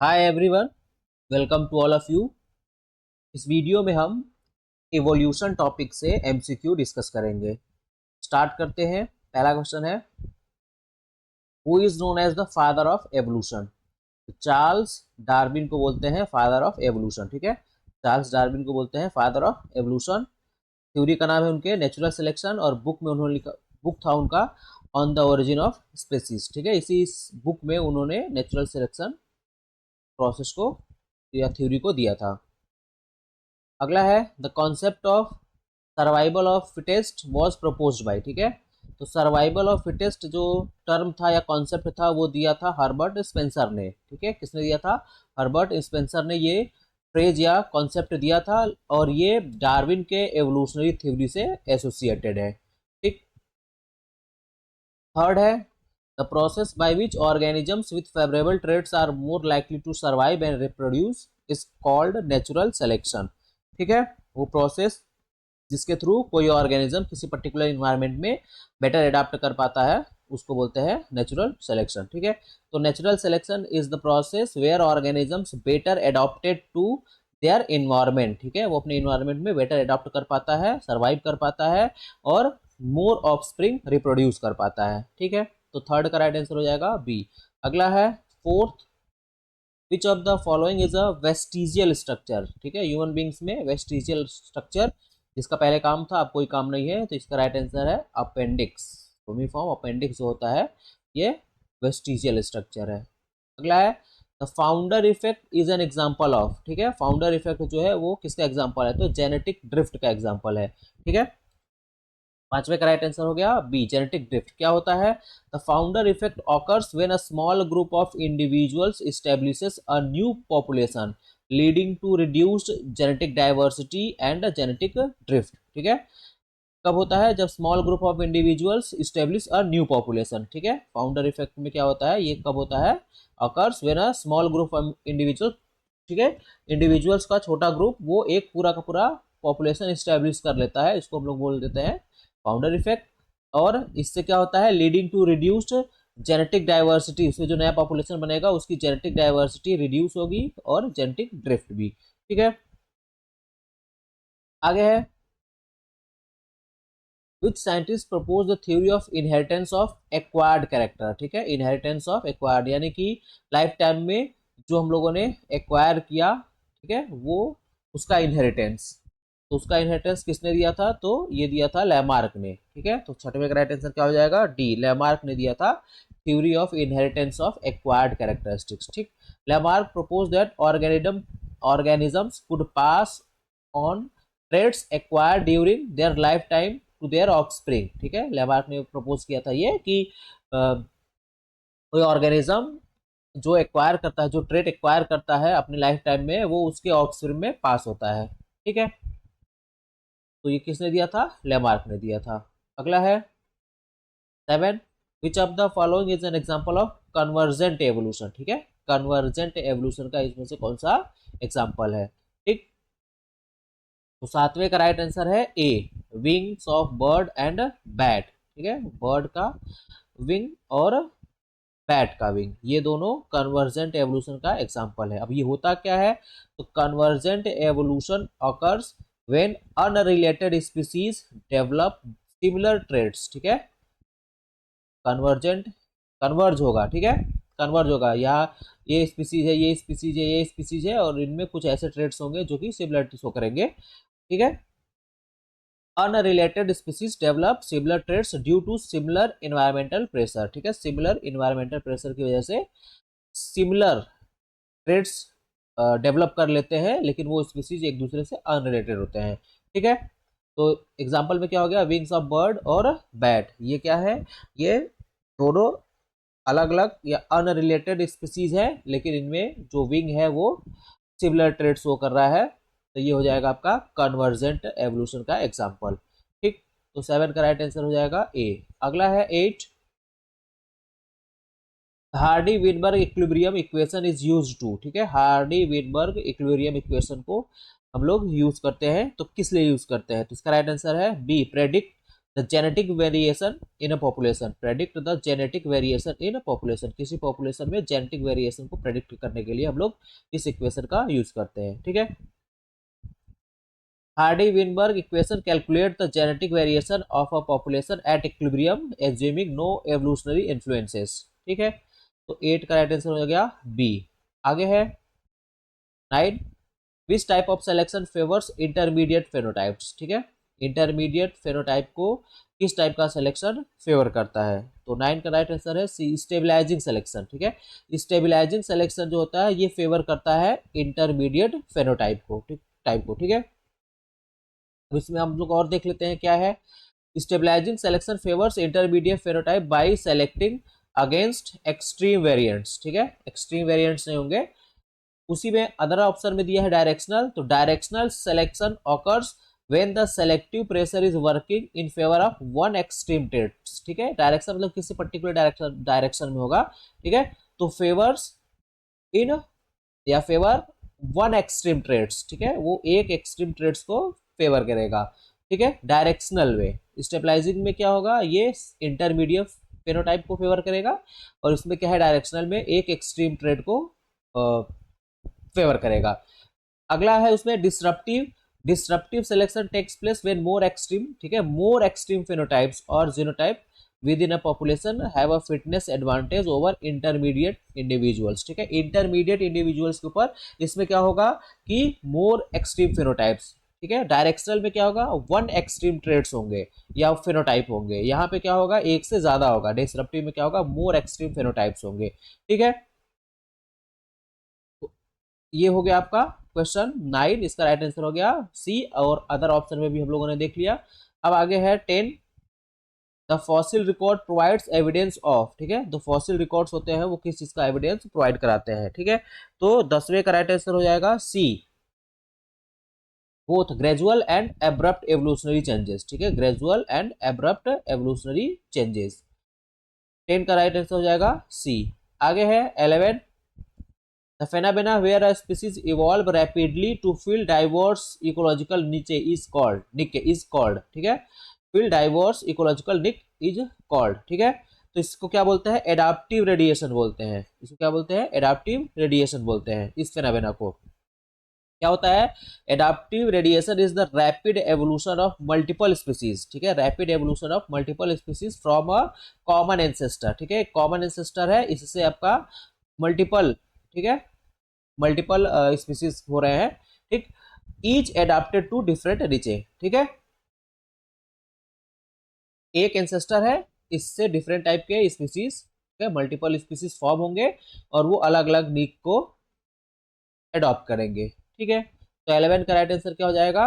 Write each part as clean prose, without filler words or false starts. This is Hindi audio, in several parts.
Hi everyone, welcome to all of you. इस वीडियो में हम इवोल्यूशन टॉपिक से एमसीक्यू डिस्कस करेंगे। स्टार्ट करते हैं। पहला क्वेश्चन है, who is known as the father of evolution. Charles Darwin को बोलते हैं फादर ऑफ एवोल्यूशन। ठीक है, चार्ल्स डार्विन को बोलते हैं फादर ऑफ एवोल्यूशन। थ्योरी का नाम है उनके नेचुरल सिलेक्शन, और बुक में उन्होंने लिखा, बुक था उनका on the origin of species. ठीक है, इसी बुक में उन्होंने नेचुरल सिलेक्शन प्रोसेस को या थ्योरी को दिया था। अगला है, the concept of survival of fittest was proposed by. ठीक है, तो सर्वाइवल ऑफ फिटेस्ट जो टर्म था या कॉन्सेप्ट था वो दिया था हर्बर्ट स्पेंसर ने। ठीक है, किसने दिया था? हर्बर्ट स्पेंसर ने ये फ्रेज या कॉन्सेप्ट दिया था, और ये डार्विन के एवोल्यूशनरी थ्योरी से एसोसिएटेड है। ठीक। थर्ड है, the process by which organisms with favourable traits are more likely to survive and reproduce is called natural selection. ठीक है, वो प्रोसेस जिसके थ्रू कोई ऑर्गेनिज्म किसी पर्टिकुलर इन्वायरमेंट में बेटर एडाप्ट कर पाता है उसको बोलते हैं नेचुरल सिलेक्शन। ठीक है, तो natural selection is the process where organisms better adapted to their environment. ठीक है, वो अपने इन्वायरमेंट में बेटर एडॉप्ट कर पाता है, सर्वाइव कर पाता है, और मोर ऑफस्प्रिंग रिप्रोड्यूस कर पाता है। ठीक है, तो थर्ड का राइट आंसर हो जाएगा बी। अगला है fourth, which of the following is a vestigial structure. ठीक है, ह्यूमन बींग्स में वेस्टिजियल स्ट्रक्चर जिसका पहले काम था अब कोई काम नहीं है, तो इसका राइट आंसर है अपेंडिक्स। फॉर्म अपेंडिक्स जो होता है ये वेस्टिजियल स्ट्रक्चर है। अगला है, the founder effect is an example of. ठीक है, फाउंडर इफेक्ट जो है वो किसका एग्जाम्पल है? तो जेनेटिक ड्रिफ्ट का एग्जाम्पल है। ठीक है, पांचवे का राइट आंसर हो गया बी, जेनेटिक ड्रिफ्ट। क्या होता है? The founder effect occurs when a small group of individuals establishes a new population leading to reduced genetic diversity and genetic drift. ठीक है, कब होता है? जब small group of individuals establish a new population. ठीक है, फाउंडर इफेक्ट में क्या होता है, ये कब होता है? Occurs when a small group of individual. ठीक है, इंडिविजुअल्स का छोटा ग्रुप वो एक पूरा का पूरा पॉपुलेशन इस्टेब्लिश कर लेता है, इसको हम लोग बोल देते हैं फाउंडर इफेक्ट। और इससे क्या होता है? Leading to reduced genetic diversity, उसमें जो नया पॉपुलेशन बनेगा उसकी जेनेटिक डाइवर्सिटी रिड्यूस होगी और जेनेटिक ड्रिफ्ट भी। ठीक है, आगे है, which scientist propose the theory of inheritance of acquired character. ठीक है, इनहेरिटेंस ऑफ एक्वायर्ड यानी कि लाइफ टाइम में जो हम लोगों ने एक्वायर किया, ठीक है, वो उसका इनहेरिटेंस। तो उसका इनहेरिटेंस किसने दिया था? तो ये दिया था लैमार्क ने। ठीक है, तो छठवें का राइट आंसर क्या हो जाएगा? डी, लैमार्क ने दिया था theory of inheritance of acquired characteristics. ठीक, Lamarck propose that organisms could pass on traits acquired during their lifetime to their offspring. ठीक है, लेमार्क ने प्रपोज किया था ये कि कोई ऑर्गेनिज्म जो एक्वायर करता है, जो ट्रेट एक्वायर करता है अपनी लाइफ टाइम में, वो उसके ऑफस्प्रिंग में पास होता है। ठीक है, तो ये किसने दिया था? लेमार्क ने दिया था। अगला है seven, which of the following is an example of convergent evolution. ठीक है, कन्वर्जेंट एवोल्यूशन का इसमें से कौन सा एग्जाम्पल है? ठीक, तो सातवें का राइट आंसर है A, wings of bird and bat. ठीक है, बर्ड का विंग और बैट का विंग, ये दोनों कन्वर्जेंट एवोल्यूशन का एग्जांपल है। अब ये होता क्या है? तो convergent evolution occurs when unrelated species develop similar traits. ठीक है, कन्वर्जेंट कन्वर्ज होगा। ठीक है, कन्वर्ज होगा, यहाँ ये स्पीसीज है, ये स्पीसीज है, ये स्पीसीज है, और इनमें कुछ ऐसे ट्रेड्स होंगे जो कि सिमिलरिटी शो करेंगे। ठीक है, unrelated species develop similar traits due to similar environmental pressure. ठीक है, सिमिलर इन्वायरमेंटल प्रेशर की वजह से सिमिलर ट्रेड्स डेवलप कर लेते हैं, लेकिन वो स्पीसीज एक दूसरे से अनरिलेटेड होते हैं। ठीक है, तो एग्जाम्पल में क्या हो गया? विंग्स ऑफ बर्ड और बैट, ये क्या है? ये दोनों अलग अलग या अनरिलेटेड स्पीसीज है, लेकिन इनमें जो विंग है वो सिमिलर ट्रेड शो कर रहा है, तो ये हो जाएगा आपका कन्वर्जेंट एवोल्यूशन का एग्जांपल। ठीक, तो सेवन का राइट आंसर हो जाएगा ए। अगला है eight, Hardy Weinberg equilibrium equation is used to. ठीक है, हार्डी विनबर्ग इक्विलिब्रियम इक्वेशन को हम लोग यूज करते हैं, तो किस लिए यूज करते हैं? तो इसका राइट आंसर है B, predict the genetic variation in a population, predict the genetic variation in a population, किसी पॉपुलेशन में जेनेटिक वेरिएशन को प्रेडिक्ट करने के लिए हम लोग इस इक्वेशन का यूज करते हैं, ठीक है। Hardy-Weinberg equation calculate the genetic variation of a population at equilibrium assuming no evolutionary influences, ठीक है। तो 8 का राइट आंसर हो गया बी। आगे है 9, which type of selection favours intermediate phenotypes, ठीक है। इंटरमीडिएट फेनोटाइप को किस टाइप का सिलेक्शन फेवर करता है, तो 9 का राइट आंसर है सी, स्टेबलाइजिंग सिलेक्शन, ठीक है। स्टेबलाइजिंग सिलेक्शन जो होता है ये फेवर करता है इंटरमीडिएट फेनोटाइप को, ठीक है। अब इसमें हम लोग और देख लेते हैं क्या है। Stabilising selection favours intermediate phenotype by selecting against extreme variants, ठीक है। एक्सट्रीम वेरिएंट्स नहीं होंगे। उसी में अदर ऑप्शन में दिया है डायरेक्शनल, तो directional selection occurs when the selective pressure is working in favour of one extreme traits, ठीक है। डायरेक्शन मतलब किसी पर्टिकुलर डायरेक्शन में होगा, ठीक है। तो फेवर्स इन या फेवर वन एक्सट्रीम ट्रेड्स, ठीक है, वो एक एक्सट्रीम ट्रेड्स को फेवर करेगा, ठीक है। डायरेक्शनल वे स्टेबलाइजिंग में क्या होगा, ये इंटरमीडिएट फेनोटाइप को फेवर करेगा, और इसमें क्या है डायरेक्शनल में एक एक्सट्रीम ट्रेड को फेवर करेगा। अगला है उसमें disruptive selection takes place when more extreme, ठीक है, मोर एक्सट्रीम फेनोटाइप्स और genotype within a population have a fitness advantage over intermediate individuals, ठीक है। इंटरमीडिएट इंडिविजुअल्स के ऊपर इसमें क्या होगा कि मोर एक्सट्रीम फेनोटाइप्स, ठीक है। डायरेक्शनल में क्या होगा, वन एक्सट्रीम ट्रेड्स होंगे या फेनोटाइप होंगे, यहाँ पे क्या होगा एक से ज्यादा होगा। डिस्ट्रप्टिव में क्या होगा, मोर एक्सट्रीम फेनोटाइप्स होंगे, ठीक है। ये हो गया आपका क्वेश्चन 9, इसका राइट आंसर हो गया सी, और अदर ऑप्शन में भी हम लोगों ने देख लिया। अब आगे है 10, the fossil record provides evidence of, ठीक है। तो फॉसिल रिकॉर्ड्स होते हैं वो किस चीज का एविडेंस प्रोवाइड कराते हैं, ठीक है। तो 10वें का राइट आंसर हो जाएगा C, both gradual and abrupt evolutionary changes, ठीक है, gradual and abrupt evolutionary changes. 10 का राइट आंसर हो जाएगा सी। आगे है 11, the phenomena where a species evolve rapidly to fill diverse ecological niche is called, ठीक है। fill diverse ecological niche is called, ठीक है। तो इसको क्या बोलते हैं, एडाप्टिव रेडिएशन बोलते हैं। इसको क्या बोलते हैं, एडाप्टिव रेडिएशन बोलते हैं इस फेनोमेना को। क्या होता है, adaptive radiation is the rapid evolution of multiple species, ठीक है। Rapid evolution of multiple species from a common ancestor, ठीक है। कॉमन एंसेस्टर है, इससे आपका मल्टीपल, ठीक है, मल्टीपल स्पीसीज हो रहे हैं, ठीक। ईच एडाप्टेड टू डिफरेंट नीचे, ठीक है। एक एंसेस्टर है, इससे डिफरेंट टाइप के स्पीसीज, ठीक है, मल्टीपल स्पीसीज फॉर्म होंगे और वो अलग अलग नीक को एडॉप्ट करेंगे, ठीक है। तो 11 का राइट आंसर क्या हो जाएगा,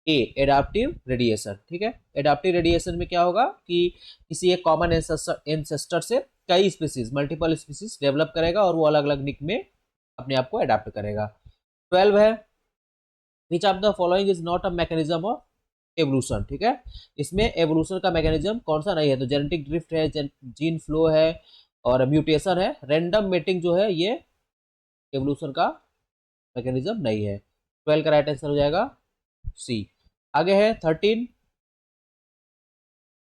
ए, एडाप्टिव रेडिएशन, ठीक है। एडाप्टिव रेडिएशन में क्या होगा कि किसी एक कॉमन एंसेस्टर से कई स्पीसीज, मल्टीपल स्पीसीज डेवलप करेगा और वो अलग अलग निक में अपने आप को अडाप्ट करेगा। 12 है, विच of the following is not a mechanism of evolution, ठीक है। इसमें एवोल्यूशन का मैकेनिज्म कौन सा नहीं है, तो जेनेटिक ड्रिफ्ट है, जीन फ्लो है और म्यूटेशन है। रैंडम मेटिंग जो है ये एवोल्यूशन का मैकेनिज्म नहीं है। 12 का राइट आंसर हो जाएगा सी। आगे है 13,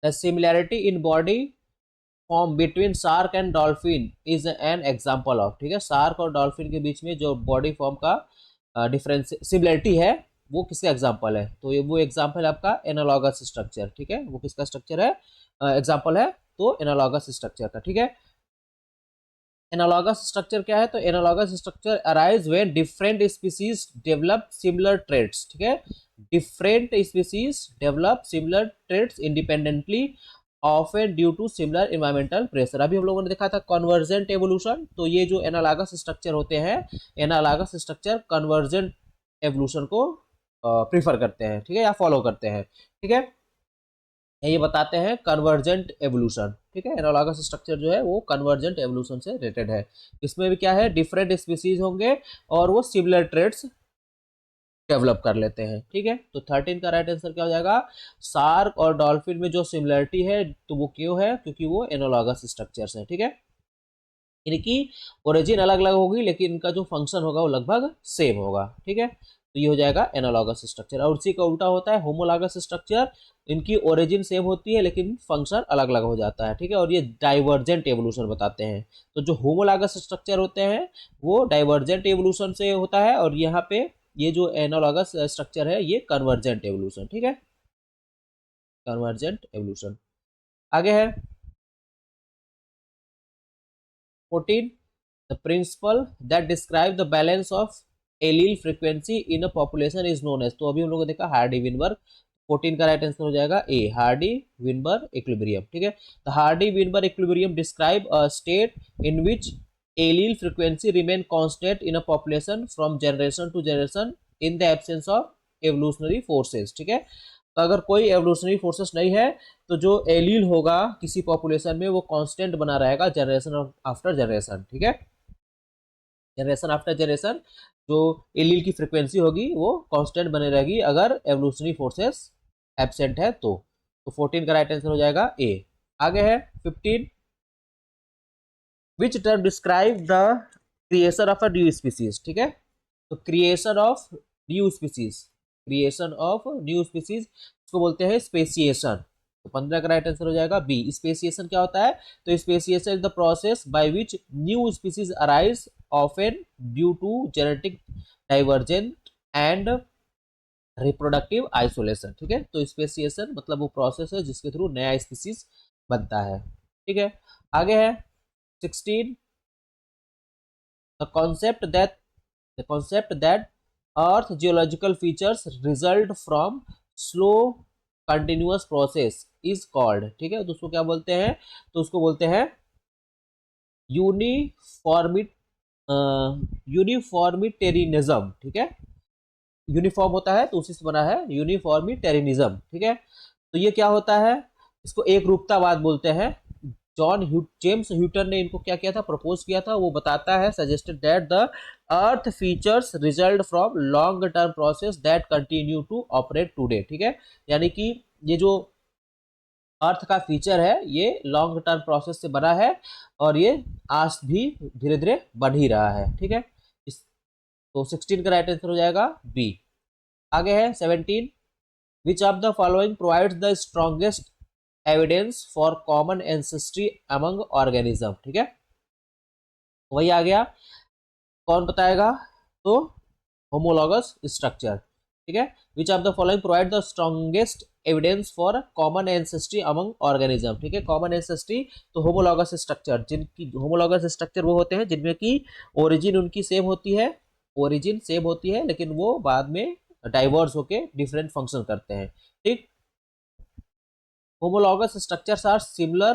the similarity in body form between shark and dolphin is an example of, ठीक है। शार्क और डॉल्फिन के बीच में जो बॉडी फॉर्म का डिफरेंस सिमिलरिटी है वो किसका एग्जाम्पल है, तो ये वो एग्जाम्पल है आपका एनालॉगस स्ट्रक्चर, ठीक है। वो किसका स्ट्रक्चर है, एग्जाम्पल है तो एनालॉगस स्ट्रक्चर का, ठीक है। एनालॉगस स्ट्रक्चर क्या है, तो analogous structure arise when different species develop similar traits, ठीक है। Different species develop similar traits independently often due to similar environmental pressure. अभी हम लोगों ने देखा था कन्वर्जेंट एवोल्यूशन, तो ये जो एनालॉगस स्ट्रक्चर होते हैं, एनालॉगस स्ट्रक्चर कन्वर्जेंट एवोल्यूशन को प्रीफर करते हैं, ठीक है, या फॉलो करते हैं, ठीक है। ये बताते हैं कन्वर्जेंट एवोल्यूशन, ठीक है। एनालॉगस स्ट्रक्चर जो है वो कन्वर्जेंट एवोल्यूशन से रिलेटेड है। इसमें भी क्या है, डिफरेंट स्पीसीज होंगे और वो सिमिलर ट्रेड्स डेवलप कर लेते हैं, ठीक है। तो 13 का राइट आंसर क्या हो जाएगा, शार्क और डॉल्फिन में जो सिमिलरिटी है तो वो क्यों है, क्योंकि वो एनालॉगस स्ट्रक्चर्स है, ठीक है। इनकी ओरिजिन अलग अलग होगी लेकिन इनका जो फंक्शन होगा वो लगभग सेम होगा, ठीक है। तो ये हो जाएगा एनालॉगस स्ट्रक्चर। और उसी का उल्टा होता है होमोलॉगस स्ट्रक्चर, इनकी ओरिजिन सेम होती है लेकिन फंक्शन अलग अलग हो जाता है, ठीक है। और ये डाइवर्जेंट एवोल्यूशन बताते हैं। तो जो होमोलॉगस स्ट्रक्चर होते हैं वो डाइवर्जेंट एवोल्यूशन से होता है, और यहाँ पे ये जो एनालॉगस स्ट्रक्चर है ये कन्वर्जेंट एवोल्यूशन, ठीक है, कन्वर्जेंट एवोल्यूशन। आगे है 14, the principle that describe the balance of allele frequency in a population is known as. तो अभी हम लोगों ने देखा हार्डी विनबर्ग, 14 का राइट आंसर हो जाएगा ए, हार्डी विनबर्ग इक्विलिब्रियम, ठीक है। The Hardy Weinberg equilibrium describe a state in which allele frequency remain constant in a population from generation to generation in the absence of evolutionary forces, ठीक है। तो अगर कोई एवोल्यूशनरी फोर्सेस नहीं है तो जो एलील होगा किसी पॉपुलेशन में वो कांस्टेंट बना रहेगा जनरेशन आफ्टर जनरेशन, ठीक है, जनरेशन आफ्टर जनरेशन जो एलील की फ्रीक्वेंसी होगी वो कांस्टेंट बने रहेगी अगर एवोल्यूशनरी फोर्सेस एब्सेंट है तो 14 का राइट आंसर हो जाएगा ए। आगे है 15, which term describe the creation of a new species, ठीक है। तो creation of new species, creation of new species इसको बोलते हैं स्पेसिएशन। तो 15 का राइट आंसर हो जाएगा बी। स्पेसिएशन क्या होता है? तो speciation is the process by which new species arise often due to genetic divergent and reproductive isolation, ठीक है। तो स्पेसिएशन मतलब वो प्रोसेस है जिसके थ्रू नया स्पीसीज बनता है, ठीक है। आगे है 16, the concept that the concept that earth geological features result from slow continuous process is called, ठीक है। तो उसको क्या बोलते हैं? तो उसको बोलते हैं यूनिफॉर्मिट यूनिफॉर्मिटेरिनिज्म, ठीक है। यूनिफॉर्म होता है तो उसी से बना है यूनिफॉर्मिटेरिनिज्म, ठीक है। तो ये क्या होता है? इसको एक रूपतावाद बोलते हैं। जेम्स ह्यूटन ने इनको क्या किया था? प्रपोज किया था। वो बताता है suggested that the earth features result from long term process that continue to operate today, ठीक है। यानी कि ये जो अर्थ का फीचर है ये लॉन्ग टर्म प्रोसेस से बना है और ये आज भी धीरे धीरे बढ़ ही रहा है, ठीक है। तो 16 का राइट आंसर हो जाएगा बी। आगे है 17, विच of the following provides the strongest evidence for common ancestry among organism, ठीक है। वही आ गया, कौन बताएगा? तो होमोलॉगस स्ट्रक्चर, ठीक है। विच of the following provide the strongest evidence for common ancestry among organism, ठीक है। कॉमन एंसेस्ट्री तो होमोलॉगस स्ट्रक्चर, जिनकी होमोलॉगस स्ट्रक्चर वो होते हैं जिनमें की ओरिजिन उनकी सेम होती है, ओरिजिन सेम होती है लेकिन वो बाद में डाइवर्स होके डिफरेंट फंक्शन करते हैं, ठीक। homologous structures are similar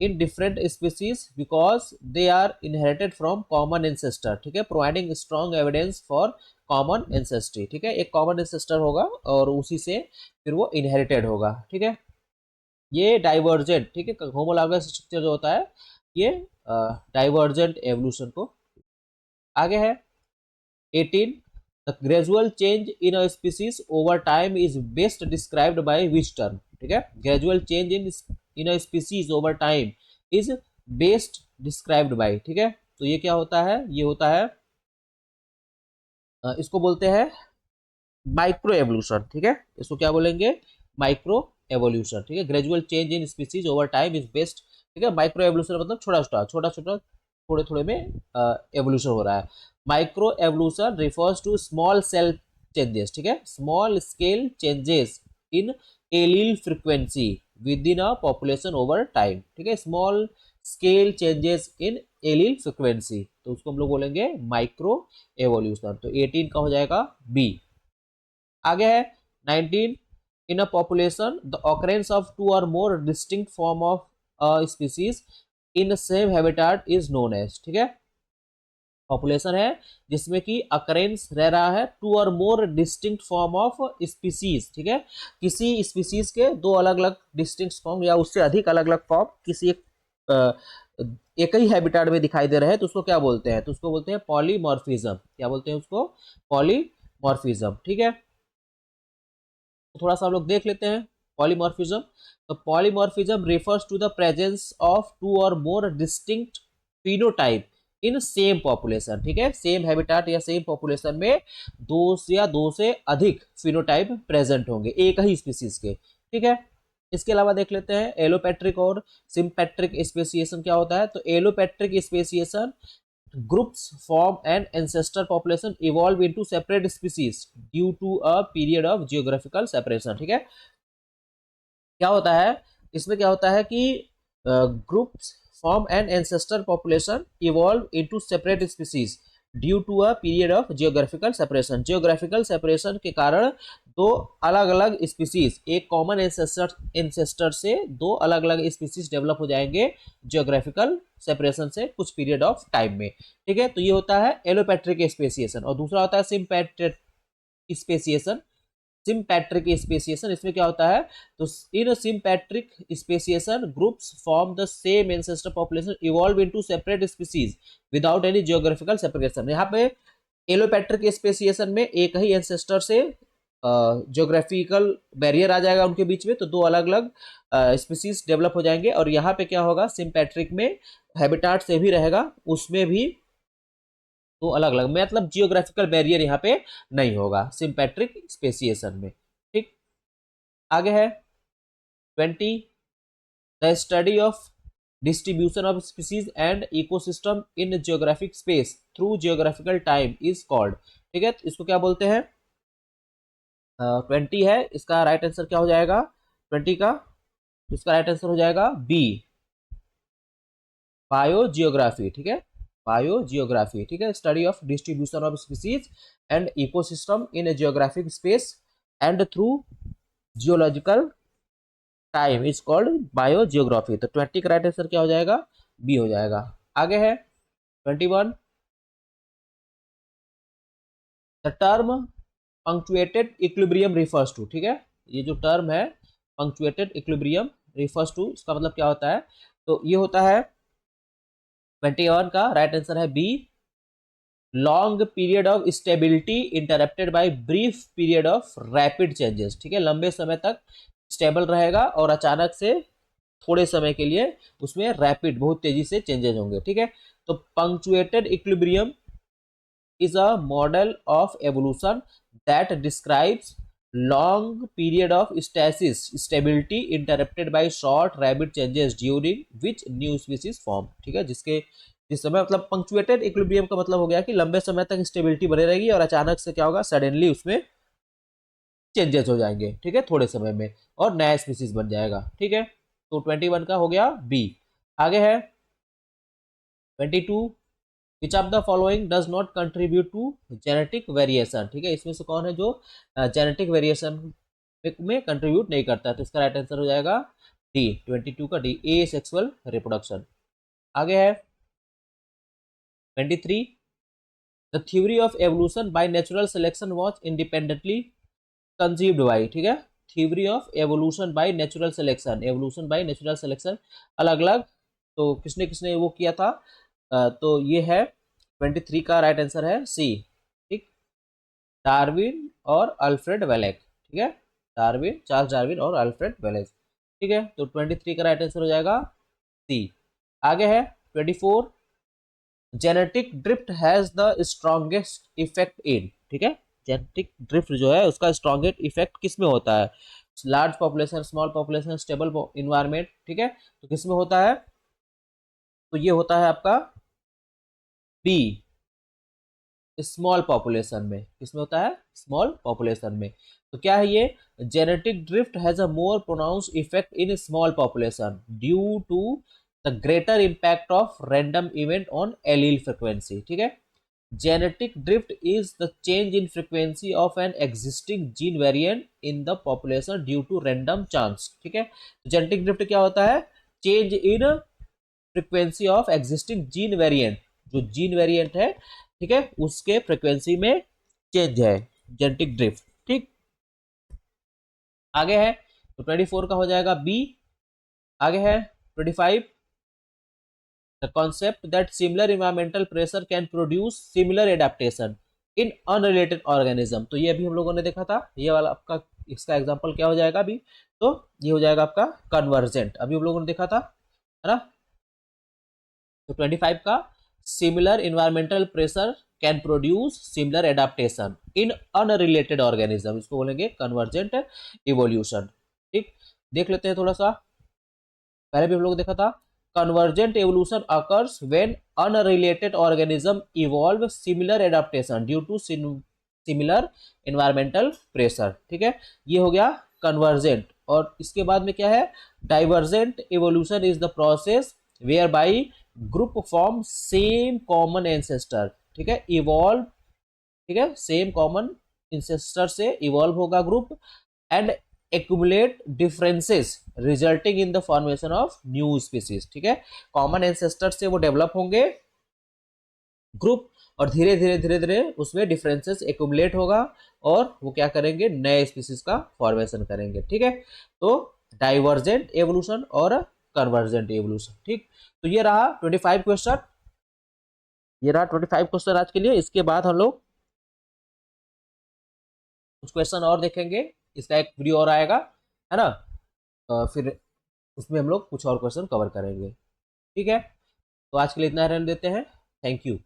in different species because they are inherited from common ancestor, ठीक है, providing strong evidence for common ancestry, ठीक है। एक common ancestor होगा और उसी से फिर वो inherited होगा, ठीक है। ये divergent, ठीक है, homologous structure जो होता है ये divergent evolution को। आगे है 18, the gradual change in a species over time is best described by which term, ठीक है। gradual change in a species over time is best described by, ठीक है। तो ये क्या होता है? ये होता है इसको बोलते हैं माइक्रो एवोल्यूशन, ठीक है। इसको क्या बोलेंगे? माइक्रो एवोल्यूशन, ठीक है। Gradual change in species over time is best, ठीक है। माइक्रो एवोल्यूशन मतलब छोटा छोटा थोड़े थोड़े में एवोल्यूशन हो रहा है। Micro evolution refers to small scale changes, ठीक है, small scale changes in allele frequency within a population over time, ठीक है। Small scale changes in allele frequency, तो उसको हम लोग बोलेंगे माइक्रो एवोल्यूशन। तो 18 का हो जाएगा बी। आगे है 19, in a population the occurrence of two or more distinct form of a species in same habitat is known as, ठीक है। पॉपुलेशन है जिसमें कि अकरेंस रह रहा है to or more distinct form of species, ठीक है। किसी स्पीसीज के दो अलग अलग डिस्टिंक्ट फॉर्म या उससे अधिक अलग अलग फॉर्म किसी एक ही हैबिटेट में दिखाई दे रहे हैं तो उसको क्या बोलते हैं? तो उसको बोलते हैं पॉलीमॉर्फिज्म। क्या बोलते हैं उसको? पॉलीमॉर्फिज्म, ठीक है। तो थोड़ा सा हम लोग देख लेते हैं पॉलीमॉर्फिज्म। तो polymorphism refers to the presence of two or more distinct phenotype in same population, ठीक है, सेम हैबिटाट या सेम पॉपुलेशन में दो से अधिक फिनोटाइप प्रेजेंट होंगे एक ही स्पीसीज के, ठीक है। इसके अलावा देख लेते हैं एलोपैट्रिक और सिम्पैट्रिक स्पेसिएशन क्या होता है। तो allopatric speciation, groups form an ancestor population evolve into separate species due to a period of geographical separation, ठीक है। क्या होता है इसमें, क्या होता है कि groups form an ancestor population evolve into separate species due to a period of geographical separation. Geographical separation के कारण दो अलग अलग स्पीसीज एक कॉमन एंसेस्टर से दो अलग अलग स्पीसीज डेवलप हो जाएंगे जियोग्राफिकल सेपरेशन से कुछ पीरियड ऑफ टाइम में, ठीक है। तो ये होता है एलोपैट्रिक स्पेसिएशन। और दूसरा होता है सिम्पैट्रिक स्पेसिएशन। सिम्पैट्रिक स्पेसिएशन, इसमें क्या होता है, तो in sympatric speciation groups form the same ancestor population evolve into separate species without any geographical separation. यहाँ पे एलोपैट्रिक स्पेसिएशन में एक ही एंसेस्टर से जियोग्राफिकल बैरियर आ जाएगा उनके बीच में, तो दो अलग अलग स्पीसीज डेवलप हो जाएंगे। और यहाँ पे क्या होगा, सिम्पैट्रिक में हैबिटाट से भी रहेगा, उसमें भी तो अलग अलग, मतलब जियोग्राफिकल बैरियर यहाँ पे नहीं होगा सिम्पैट्रिक स्पेसिएशन में, ठीक। आगे है 20, the study of distribution of species and ecosystem in geographic space through geographical time is called, ठीक है। इसको क्या बोलते हैं, 20 है, इसका राइट आंसर क्या हो जाएगा 20 का, इसका राइट आंसर हो जाएगा बी, बायोजियोग्राफी, ठीक है, बायोजियोग्राफी, ठीक है। Study of distribution of species and ecosystem in A geographic space and through geological time is called biogeography. तो 20 का राइट आंसर क्या हो जाएगा, बी हो जाएगा। आगे है 21, the term punctuated equilibrium refers to, ठीक है। ये जो टर्म है पंक्चुएटेड इक्विलिब्रियम रिफर्स टू, इसका मतलब क्या होता है, तो ये होता है 21 का राइट आंसर है B, long period of stability interrupted by brief period of rapid changes, ठीक है। लंबे समय तक स्टेबल रहेगा और अचानक से थोड़े समय के लिए उसमें रैपिड बहुत तेजी से चेंजेस होंगे, ठीक है। तो punctuated equilibrium is a model of evolution that describes long period of stasis stability interrupted by short rapid changes during which new species form, ठीक है। जिस समय, मतलब पंक्चुएटेड इक्विलिब्रियम का मतलब हो गया कि लंबे समय तक स्टेबिलिटी बनी रहेगी और अचानक से क्या होगा, सडनली उसमें चेंजेस हो जाएंगे, ठीक है, थोड़े समय में, और नया स्पीसीज बन जाएगा, ठीक है। तो 21 का हो गया बी। आगे है 22, which of the following does not contribute to genetic variation, ठीक है। इसमें से कौन है जो जेनेटिक वेरिएशन में कंट्रीब्यूट नहीं करता है, तो इसका राइट आंसर हो जाएगा डी, 22 का डी, ए सेक्सुअल रिप्रोडक्शन। आगे है 23, the theory of evolution by natural selection was independently conceived bye, ठीक है। Theory of evolution by natural selection, evolution by natural selection अलग अलग, तो किसने किसने वो किया था, तो ये है 23 का राइट आंसर है सी, ठीक, डार्विन और अल्फ्रेड वेलेक, ठीक है, डार्विन, चार्ल्स डार्विन और अल्फ्रेड वेलेक, ठीक है। तो 23 का राइट आंसर हो जाएगा सी। आगे है 24, genetic drift has the strongest effect in, ठीक है। जेनेटिक ड्रिफ्ट जो है उसका स्ट्रॉन्गेस्ट इफेक्ट किस में होता है, large population, small population, stable environment, ठीक है। तो किस में होता है, तो ये होता है आपका बी, स्मॉल पॉपुलेशन में, किसमें होता है, स्मॉल पॉपुलेशन में। तो क्या है ये, genetic drift has a more pronounced effect in small population due to the greater impact of random event on allele frequency, ठीक है। Genetic drift is the change in frequency of an existing gene variant in the population due to random chance, ठीक है। जेनेटिक ड्रिफ्ट क्या होता है, change in frequency of existing gene variant, जो जीन वेरिएंट है, ठीक है, उसके फ्रिक्वेंसी में चेंज है जेनेटिक ड्रिफ्ट, ठीक। आगे है तो 24 का हो जाएगा बी। आगे है 25, the concept that similar environmental pressure can produce similar adaptation in unrelated organism, तो ये अभी हम लोगों ने देखा था, ये वाला आपका, इसका एग्जांपल क्या हो जाएगा अभी, तो ये हो जाएगा आपका कन्वर्जेंट, अभी हम लोगों ने देखा था, है ना। तो 25 का similar environmental pressure can produce similar adaptation in unrelated organism, इसको बोलेंगे कन्वर्जेंट इवोल्यूशन। ठीक, देख लेते हैं थोड़ा सा, पहले भी हम लोग देखा था, convergent evolution occurs when unrelated organism evolve similar adaptation due to similar environmental pressure. ठीक है, ये हो गया कन्वर्जेंट। और इसके बाद में क्या है, divergent evolution is the process whereby group form same common ancestor. ठीक है, इवॉल्व, ठीक है, सेम कॉमन इंसेस्टर से इवॉल्व होगा group, and accumulate differences resulting in the formation of new species. ठीक है, कॉमन एंसेस्टर से वो डेवलप होंगे ग्रुप, और धीरे धीरे धीरे धीरे उसमें डिफरेंसेस एक्यूमुलेट होगा और वो क्या करेंगे, नए स्पीसीज का फॉर्मेशन करेंगे। ठीक है, तो डाइवर्जेंट एवोल्यूशन और कन्वर्जेंट एवोल्यूशन। ठीक, तो ये रहा 25 क्वेश्चन, ये रहा 25 क्वेश्चन आज के लिए। इसके बाद हम लोग कुछ क्वेश्चन और देखेंगे, इसका एक वीडियो और आएगा, है ना, फिर उसमें हम लोग कुछ और क्वेश्चन कवर करेंगे। ठीक है, तो आज के लिए इतना रहने देते हैं। Thank you.